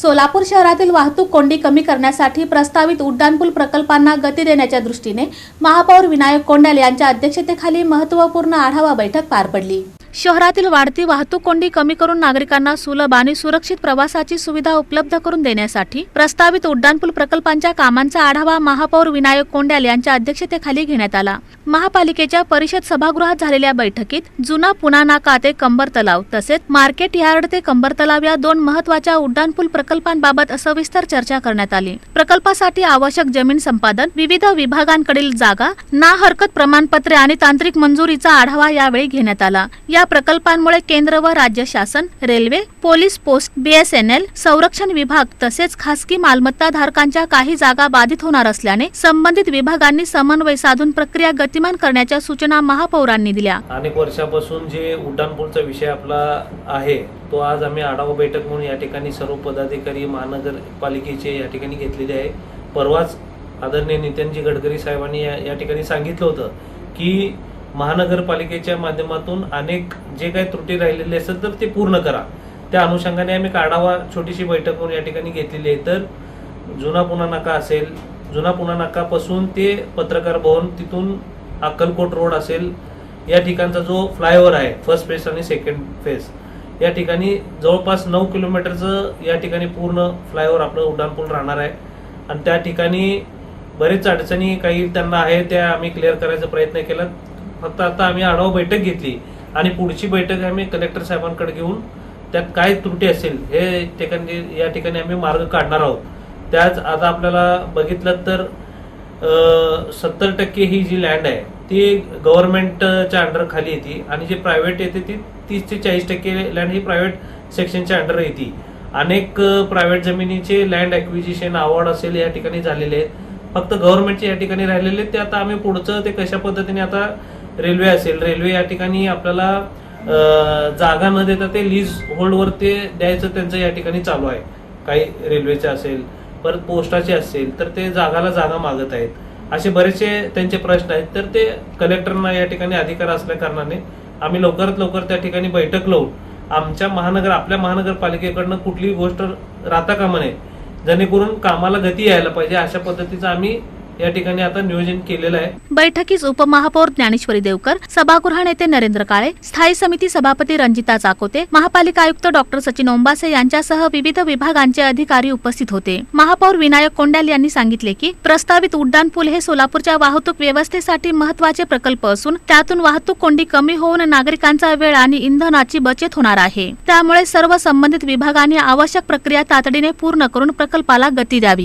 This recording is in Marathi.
सोलापूर शहरातील वाहतूक कोंडी कमी करण्यासाठी प्रस्तावित उड्डाणपूल प्रकल्पांना गती देण्याच्या दृष्टीने महापौर विनायक कोंडाल यांच्या अध्यक्षतेखाली महत्त्वपूर्ण आढावा बैठक पार पडली। शहरातील वाढती वाहतूक कोंडी कमी करून नागरिकांना सुलभ आणि सुरक्षित प्रवासाची सुविधा उपलब्ध करून देण्यासाठी प्रस्तावित उड्डाणपूल प्रकल्पांच्या कामांचा आढावा महापौर विनायक कोंडाल यांच्या अध्यक्षतेखाली घेण्यात आला। महापालिकेच्या परिषद सभागृहात झालेल्या बैठकीत जुना पुणा नाका ते कंबर तलाव तसेच मार्केट यार्ड ते कंबर तलाव या दोन महत्त्वाच्या उड्डाणपूल प्रकल्पांबाबत सविस्तर चर्चा करण्यात आली। प्रकल्पासाठी आवश्यक जमीन संपादन, विविध विभागांकडील जागा, ना हरकत प्रमाणपत्रे आणि तांत्रिक मंजुरीचा आढावा यावेळी घेण्यात आला। या प्रकल्पांमुळे केंद्र व राज्य शासन, रेल्वे, पोलीस पोस्ट, BSNL, संरक्षण विभाग तसेच खासगी मालमत्ता धारकांच्या काही जागा बाधित होणार असल्याने संबंधित विभागांनी समन्वय साधून प्रक्रिया गतिमान करण्याच्या सूचना महापौरांनी दिल्या। अनेक वर्षापासून जे उड्डाणपूलचा विषय आपला आहे तो आज आम्ही आढावा बैठक म्हणून या ठिकाणी सर्व पदाधिकारी महानगरपालिकेचे या ठिकाणी घेतलेले आहे। परवाच आदरणीय नितीनजी गडकरी साहेबांनी या ठिकाणी सांगितलं होतं की महानगरपालिकेच्या माध्यमातून अनेक जे काही त्रुटी राहिलेले असेल तर ते पूर्ण करा। त्या अनुषंगाने आम्ही आढावा छोटीशी बैठक म्हणून या ठिकाणी घेतलेली आहे। तर जुना पुणा नाका असेल, जुना पुणा नाकापासून ते पत्रकार भवन, तिथून अक्कलकोट रोड असेल, या ठिकाणचा जो फ्लायओव्हर आहे फर्स्ट फेज आणि सेकंड फेज, या ठिकाणी जवळपास 9 किलोमीटरचं या ठिकाणी पूर्ण फ्लायओव्हर आपलं उड्डाणपूल राहणार आहे। आणि त्या ठिकाणी बरेच अडचणी काही त्यांना आहे त्या आम्ही क्लिअर करायचा प्रयत्न केला। फक्त आता आम्ही आढावा बैठक घेतली आणि पुढची बैठक आम्ही कलेक्टर साहेबांकडे घेऊन त्यात काय त्रुटी असेल हे या ठिकाणी आम्ही मार्ग काढणार आहोत। त्याच आता आपल्याला बघितलं तर 70% ही जी लँड आहे ती गव्हर्नमेंटच्या अंडर खाली येते आणि जे प्रायव्हेट येते ती 30 ते 40% लँड ही प्रायव्हेट सेक्शनच्या अंडर येते। अनेक प्रायव्हेट जमिनीचे लँड ॲक्विजिशन अवॉर्ड असेल या ठिकाणी झालेले आहेत। फक्त गव्हर्नमेंटचे या ठिकाणी राहिलेले ते आता आम्ही पुढचं ते कशा पद्धतीने आता रेल्वे असेल, रेल्वे या ठिकाणी आपल्याला जागा न देता ते लीज होल्डवर ते द्यायचं त्यांचं या ठिकाणी चालू आहे। काही रेल्वेचे असेल, परत पोस्टाचे असेल तर ते जागा मागत आहेत। असे बरेचसे त्यांचे प्रश्न आहेत। तर ते कलेक्टरना या ठिकाणी अधिकार असल्या कारणाने आम्ही लवकरात लवकर त्या ठिकाणी बैठक लावून आपल्या महानगरपालिकेकडनं कुठलीही गोष्ट राहता कामा नये, जेणेकरून कामाला गती यायला पाहिजे अशा पद्धतीचं आम्ही या ठिकाणी आता नियोजन केलेलं आहे। बैठकीस उपमहापौर ज्ञानेश्वरी देवकर, सभागृह नेते नरेंद्र काळे, स्थायी समिती सभापती रंजिता चाकोते, महापालिका आयुक्त डॉक्टर सचिन ओंबासे यांच्यासह विविध विभागांचे अधिकारी उपस्थित होते। महापौर विनायक कोंडाल यांनी सांगितले की प्रस्तावित उड्डाणपूल हे सोलापूरच्या वाहतूक व्यवस्थेसाठी महत्त्वाचे प्रकल्प असून त्यातून वाहतूक कोंडी कमी होऊन नागरिकांचा वेळ आणि इंधनाची बचत होणार आहे। त्यामुळे सर्व संबंधित विभागांनी आवश्यक प्रक्रिया तातडीने पूर्ण करून प्रकल्पाला गती द्यावी।